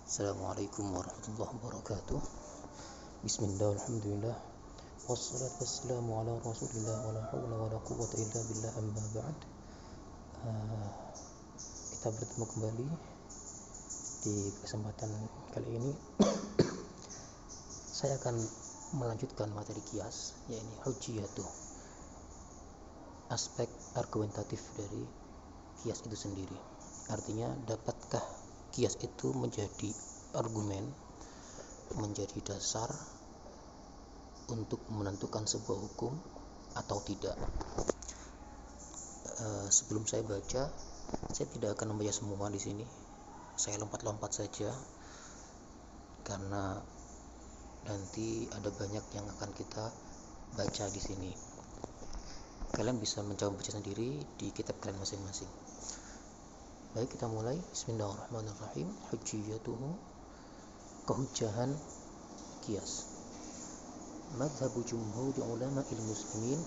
Assalamualaikum warahmatullahi wabarakatuh. Bismillah, alhamdulillah, wassalatu wassalamu ala rasulillah, wala hawla wala quwwata illa billah, amma ba'd. Kita bertemu kembali di kesempatan kali ini. Saya akan melanjutkan materi kias, yaitu hujjiyatuh, aspek argumentatif dari kias itu sendiri. Artinya, dapatkah kias itu menjadi argumen, menjadi dasar untuk menentukan sebuah hukum atau tidak. Sebelum saya baca, saya tidak akan membaca semua di sini. Saya lompat-lompat saja karena nanti ada banyak yang akan kita baca di sini. Kalian bisa mencoba baca sendiri di kitab kalian masing-masing. Baik, kita mulai. Bismillahirrahmanirrahim. Hujjiyatuhu, kehujjahan kias. Madhabu jumhur ulama muslimin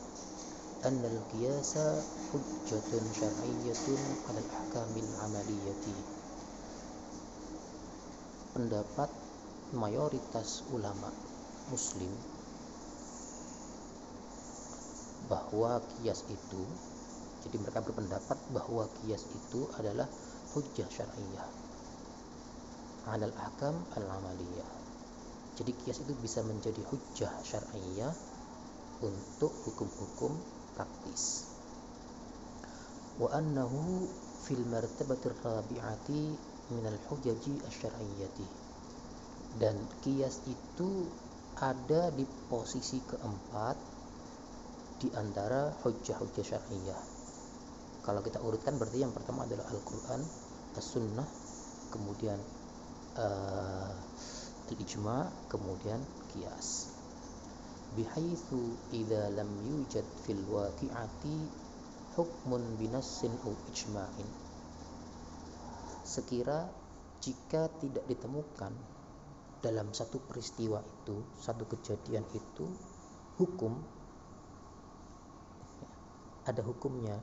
anna al-qiyasa hujjatun syar'iyyatun 'ala al-ahkamil 'amaliyati. Pendapat mayoritas ulama muslim bahwa kias itu, jadi mereka berpendapat bahwa kias itu adalah hujjah syar'iyyah 'alal ahkam al-amaliyah. Jadi kias itu bisa menjadi hujjah syar'iyyah untuk hukum-hukum praktis. Wa annahu fil martabatir rabi'ati minal hujaji asy-syar'iyyati. Dan kias itu ada di posisi keempat di antara hujjah-hujjah syar'iyyah. Kalau kita urutkan berarti yang pertama adalah Al-Quran, As-Sunnah, kemudian Al-Ijma', kemudian Qiyas. Bihaitsu idza lam yujad fil waqi'ati hukmun binassin aw ijma'in. Sekira jika tidak ditemukan dalam satu peristiwa itu, satu kejadian itu, hukum, ada hukumnya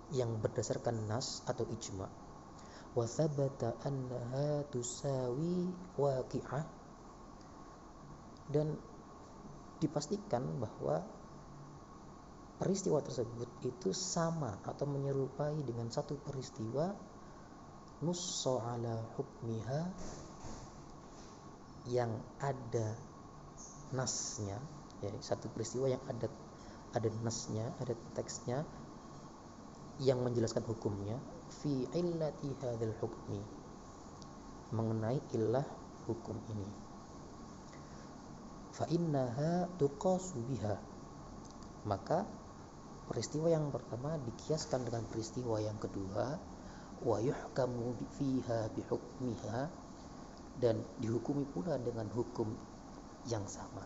yang berdasarkan nas atau ijma', wa thabata annaha tusawi waqi'ah, dan dipastikan bahwa peristiwa tersebut itu sama atau menyerupai dengan satu peristiwa, nussa ala hukmiha, yang ada nasnya, jadi satu peristiwa yang ada nasnya, ada teksnya yang menjelaskan hukumnya, fi illati hadzal hukmi, mengenai illah hukum ini, fa innaha tuqasu biha, maka peristiwa yang pertama dikiaskan dengan peristiwa yang kedua, wa yuhkamu fiha bihukmiha, dan dihukumi pula dengan hukum yang sama,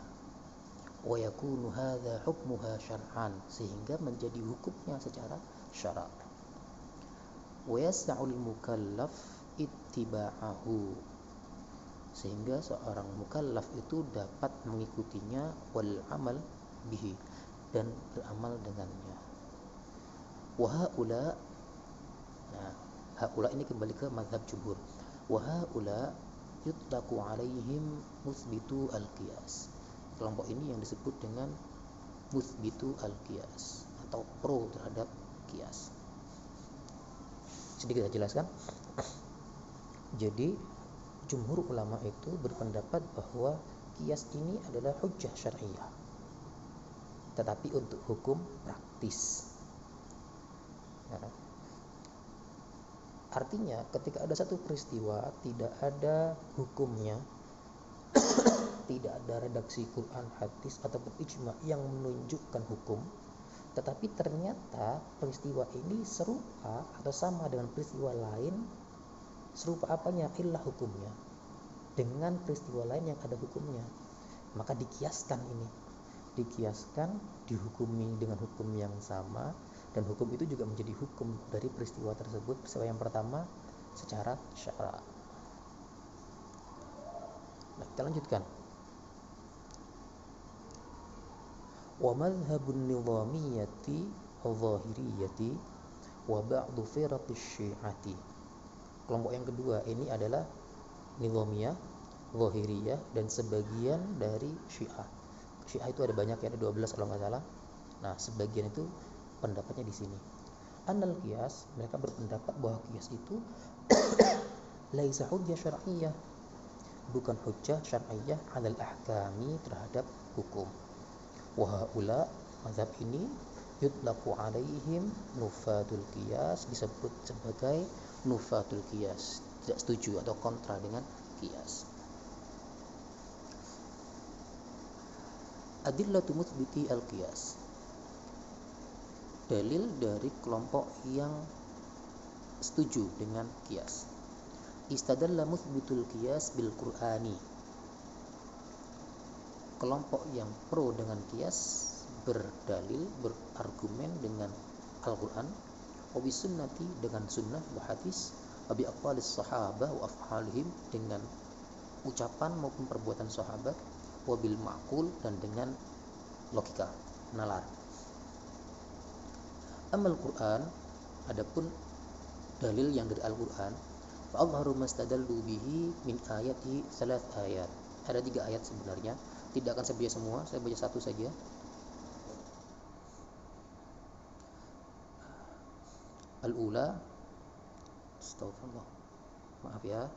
wa yakunu hadza hukmuha syar'an, sehingga menjadi hukumnya secara syara', wa yas'ul mukallaf ittiba'ahu, sehingga seorang mukallaf itu dapat mengikutinya, wal amal bihi, dan beramal dengannya. Wa haula, nah haula ini kembali ke mazhab jumhur, wa haula yutlaqu alaihim muthbitu al-qiyas. Kelompok ini yang disebut dengan muthbitu al-qiyas atau pro terhadap kias. Sedikit saya jelaskan. Jadi jumhur ulama itu berpendapat bahwa kias ini adalah hujjah syar'iyyah, tetapi untuk hukum praktis. Nah, artinya ketika ada satu peristiwa tidak ada hukumnya, tidak ada redaksi Quran, hadis ataupun ijma' yang menunjukkan hukum, tetapi ternyata peristiwa ini serupa atau sama dengan peristiwa lain. Serupa apanya? Illah hukumnya dengan peristiwa lain yang ada hukumnya, maka dikiaskan ini, dikiaskan, dihukumi dengan hukum yang sama, dan hukum itu juga menjadi hukum dari peristiwa tersebut, peristiwa yang pertama, secara syara'. Nah, kita lanjutkan. Wa madhhabun nizamiyyati adh-dhahiriyyati wa ba'du firaqis syi'ati. Kelompok yang kedua ini adalah Nizamiyah, Zahiriyah, dan sebagian dari Syiah. Syiah itu ada banyak ya, ada 12 kalau nggak salah. Nah, sebagian itu pendapatnya di sini. Annal qiyas, mereka berpendapat bahwa qiyas itu laisa hujjah syar'iyyah, bukan hujjah syar'iyyah 'alal ahkami, terhadap hukum. Wa haula, mazhab ini, yutlaqu 'alaihim nufatul qiyas, disebut sebagai nufatul qiyas, tidak setuju atau kontra dengan qiyas. Adillatu mutsbiti al-qiyas, dalil dari kelompok yang setuju dengan qiyas. Istadalla mutsbitul qiyas bil Qur'ani, kelompok yang pro dengan qiyas berdalil, berargumen dengan Al-Qur'an, wa bisunnati, dengan sunnah wa hadis, wa bi aqwalis sahabah wa af'alihim, dengan ucapan maupun perbuatan sahabat, wa bil ma'qul, dan dengan logika, nalar. Amal Qur'an, adapun dalil yang dari Al-Qur'an, fa adharu mastadallu bihi min ayati 3 ayat. Ada 3 ayat sebenarnya, tidak akan saya baca semua, saya baca satu saja. Al-ula, astagfirullah, maaf ya,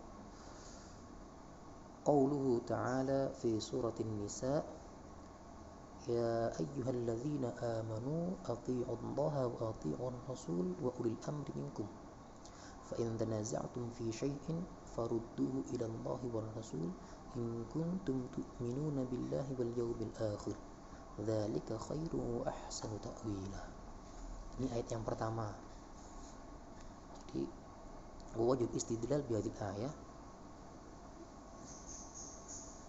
qauluhu ta'ala fi suratin nisa, ya ayyuhalladzina amanu athi'ullaha wa athi'ur rasul wa ulil amri minkum fa in tanaza'tum fi syai'in farudduhu ila Allahi war rasul in kuntum tu'minuna billahi wal yawmil akhir dzalika khairu wa ahsanu ta'wila. Ini ayat yang pertama. Jadi wajib istidlal bi hadhihi ayat,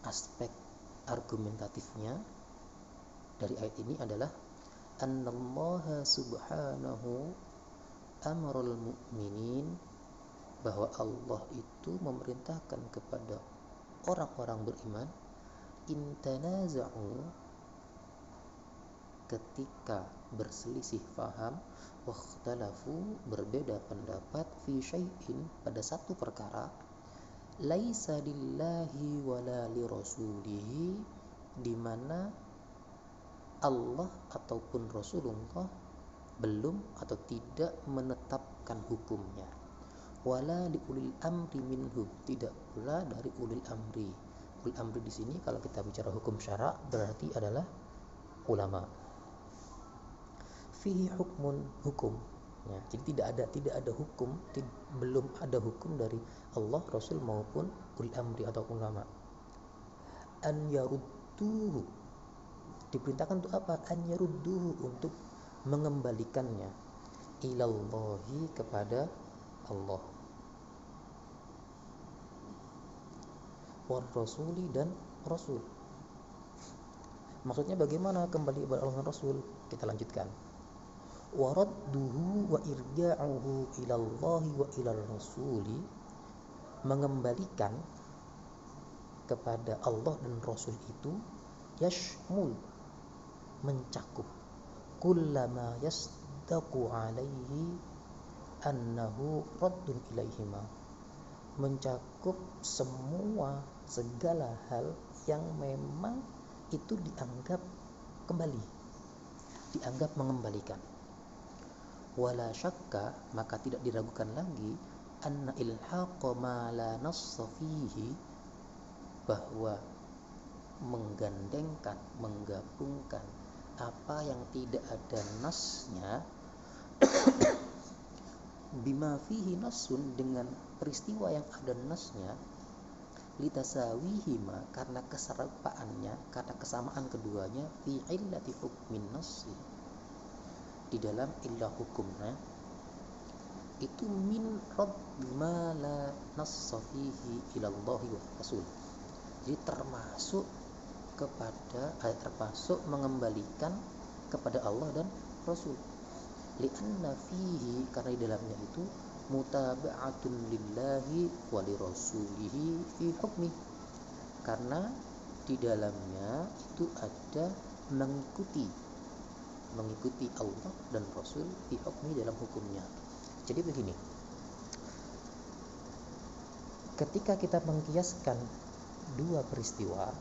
aspek argumentatifnya dari ayat ini adalah annallaha subhanahu amaral mu'minin, bahwa Allah itu memerintahkan kepada orang-orang beriman, intanaza'u, ketika berselisih faham, wakhtalafu, berbeda pendapat, fi syai'in, pada satu perkara, laisa lillahi wala li rasulihi, di mana Allah ataupun Rasulullah belum atau tidak menetapkan hukumnya, wala li ulil amri minhum, tidak pula dari ulil amri. Ulil amri di sini kalau kita bicara hukum syara berarti adalah ulama. Fihi hukmun, hukum ya, jadi tidak ada hukum, belum ada hukum dari Allah, Rasul maupun ulil amri atau ulama. An yarudduhu, diperintahkan untuk apa? An yarudduhu, untuk mengembalikannya, ilallahi, kepada Allah, war rasuli, dan Rasul. Maksudnya bagaimana kembali kepada Allah dan Rasul? Kita lanjutkan. Waradduhu wa irja'uhu ilallahi wa ilal rasuli, mengembalikan kepada Allah dan Rasul itu yashmul, mencakup, kullama yasdaqu alaihi annahu raddun ilaihima, mencakup semua segala hal yang memang itu dianggap kembali, dianggap mengembalikan. Wala syakka, maka tidak diragukan lagi, anna ilhaqa ma la nassa fihi, bahwa menggandengkan, menggabungkan apa yang tidak ada nasnya, bima fihi nassun, dengan peristiwa yang ada nasnya, litasawihima, karena keserupaannya, karena kesamaan keduanya, fi illati hukmin nassi, di dalam illah hukumnya, itu min raddi ma la nassa fihi ilallahi wa rasul, jadi termasuk mengembalikan kepada Allah dan Rasul. Li'anna fihi, karena di dalamnya itu mutaba'atun lillahi wa li rasulihi fi hukmi, karena di dalamnya itu ada mengikuti Allah dan Rasul fi hukmi, dalam hukumnya. Jadi begini, ketika kita mengkiaskan dua peristiwa,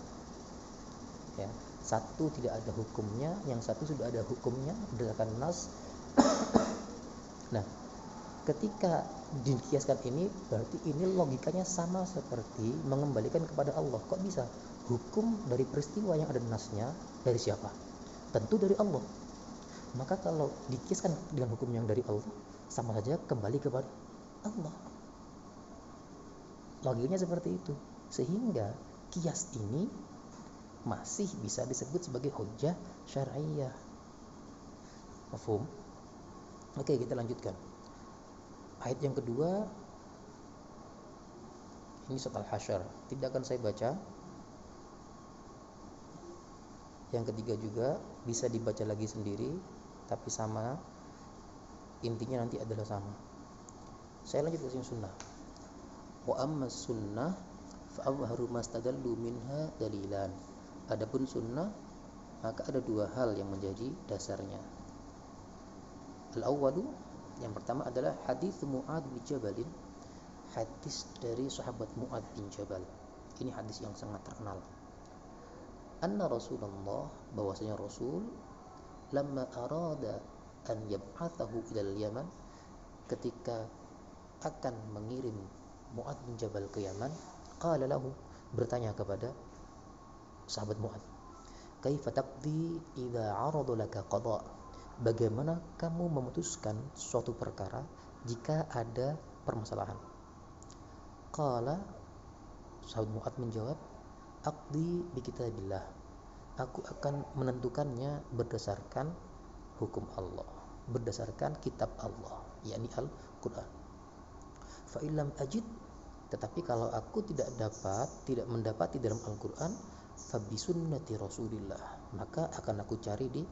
ya, satu tidak ada hukumnya, yang satu sudah ada hukumnya berdasarkan nas. Nah, ketika dikiaskan ini, berarti ini logikanya sama seperti mengembalikan kepada Allah. Kok bisa? Hukum dari peristiwa yang ada nasnya dari siapa? Tentu dari Allah. Maka kalau dikiaskan dengan hukum yang dari Allah, sama saja kembali kepada Allah. Logikanya seperti itu. Sehingga kias ini masih bisa disebut sebagai hujjah syar'iyyah. Mafhum? Oke, kita lanjutkan. Ayat yang kedua, ini surat Al-Hasyr. Tidak akan saya baca. Yang ketiga juga bisa dibaca lagi sendiri, tapi sama. Intinya nanti adalah sama. Saya lanjut ke sunnah. Wa amma sunnah fa awharu mastadallu minha dalilan. Adapun sunnah, maka ada dua hal yang menjadi dasarnya. Al-awwalu, yang pertama adalah hadis Mu'adz bin Jabal, hadis dari sahabat Mu'adz bin Jabal. Ini hadis yang sangat terkenal. Anna Rasulullah, bahwasanya Rasul, lamma arada an yab'athahu ila al-Yaman, ketika akan mengirim Mu'adz bin Jabal ke Yaman, qala lahu, bertanya kepada sahabat Mu'adz, kaifa taqdi idza 'arada laka qada', bagaimana kamu memutuskan suatu perkara jika ada permasalahan? Qala, sahabat Mu'adz menjawab, aqdi bi kitabillah, aku akan menentukannya berdasarkan hukum Allah, berdasarkan kitab Allah, yakni Al-Qur'an. Fa illam ajid, tetapi kalau aku tidak mendapati dalam Al-Qur'an, fa bi sunnati Rasulillah, maka akan aku cari di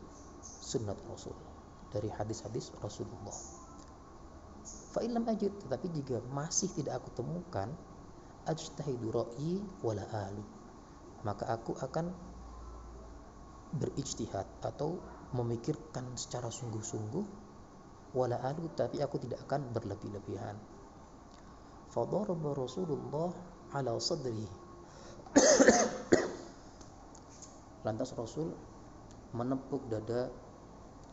sunnat Rasul, dari hadis-hadis Rasulullah. Fa illam ajid, tetapi jika masih tidak aku temukan, ajtahidu ra'yi wala alu, maka aku akan berijtihad atau memikirkan secara sungguh-sungguh, wala alu, tapi aku tidak akan berlebih-lebihan. Fadaraba Rasulullah ala sadri, lantas Rasul menepuk dada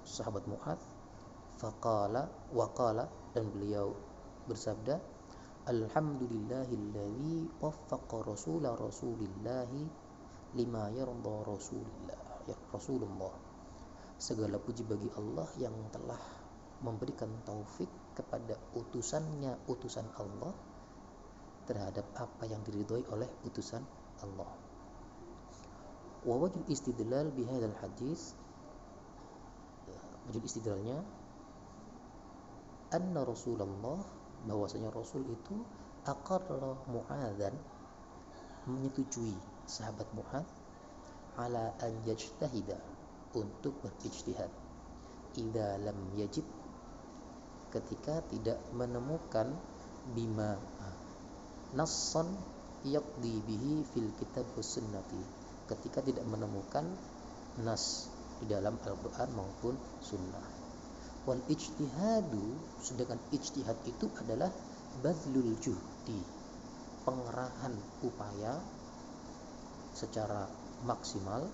sahabat Mu'adz. Faqala waqala, dan beliau bersabda, alhamdulillahilladzi waffaqa rasulillahi lima yarda Rasulullah. Segala puji bagi Allah yang telah memberikan taufik kepada utusan Allah terhadap apa yang diridhoi oleh utusan Allah. Wa wajhu istidlal bihadzal hadis, wajhu istidlalnya, anna Rasulullah, bahwasanya Rasul itu aqarra Mu'adzan, menyetujui sahabat Mu'adz, ala an yajtahida, untuk berijtihad, idza lam yajid, ketika tidak menemukan, bima nassan yaqdi bihi fil kitab was sunnati, ketika tidak menemukan nas di dalam Al-Qur'an maupun sunnah. Wal ijtihadu, sedangkan ijtihad itu adalah badlul juhdi, pengerahan upaya secara maksimal,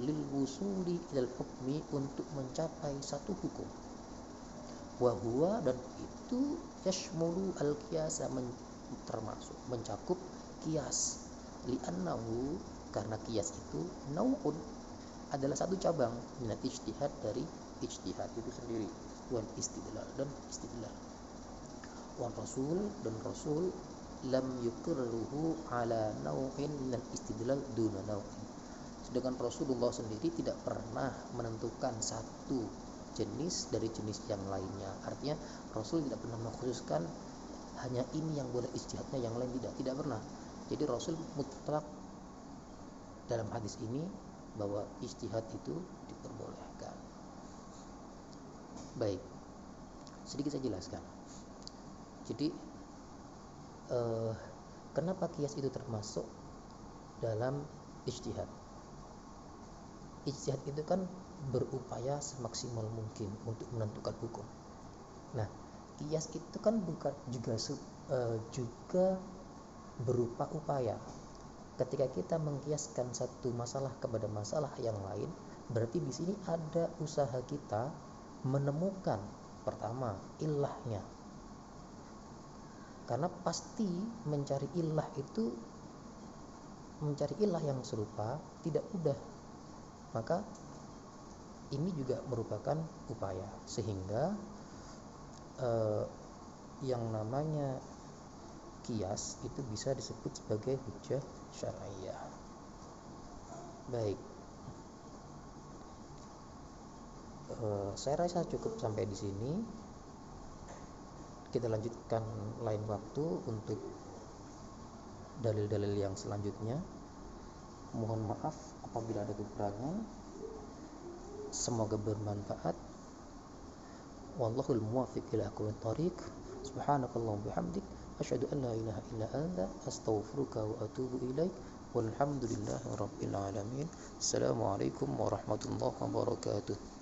lil wusuli ilal hukmi, untuk mencapai satu hukum. Wa huwa, dan itu yashmulu al qiyasa, termasuk mencakup qiyas, li'annahu, karena qiyas itu nau'un, adalah satu cabang, minat ijtihad, dari ijtihad itu sendiri, wal istidlal, dan istidlal. Wa rasul, dan Rasul, lam yuqirruhu ala nau'in minal istidlal duna nau'in, sedangkan Rasulullah sendiri tidak pernah menentukan satu jenis dari jenis yang lainnya. Artinya Rasul tidak pernah mengkhususkan hanya ini yang boleh ijtihadnya, yang lain tidak pernah. Jadi Rasul mutlak dalam hadis ini bahwa ijtihad itu diperbolehkan. Baik, sedikit saya jelaskan. Jadi kenapa qiyas itu termasuk dalam ijtihad? Ijtihad itu kan berupaya semaksimal mungkin untuk menentukan hukum. Nah, qiyas itu kan bukan juga berupa upaya. Ketika kita mengkiaskan satu masalah kepada masalah yang lain, berarti di sini ada usaha kita menemukan pertama ilahnya. Karena pasti mencari ilah yang serupa tidak mudah. Maka ini juga merupakan upaya, sehingga yang namanya kias itu bisa disebut sebagai hujjah syar'iyyah. Baik, saya rasa cukup sampai di sini. Kita lanjutkan lain waktu untuk dalil-dalil yang selanjutnya. Mohon maaf apabila ada kekurangan. Semoga bermanfaat. Wallahul muwaffiq ila aqwamit thoriq. Subhanakallahumma bihamdik asyhadu an la ilaha illa anta astaghfiruka wa atubu ilaik. Walhamdulillahi rabbil alamin. Assalamualaikum warahmatullahi wabarakatuh.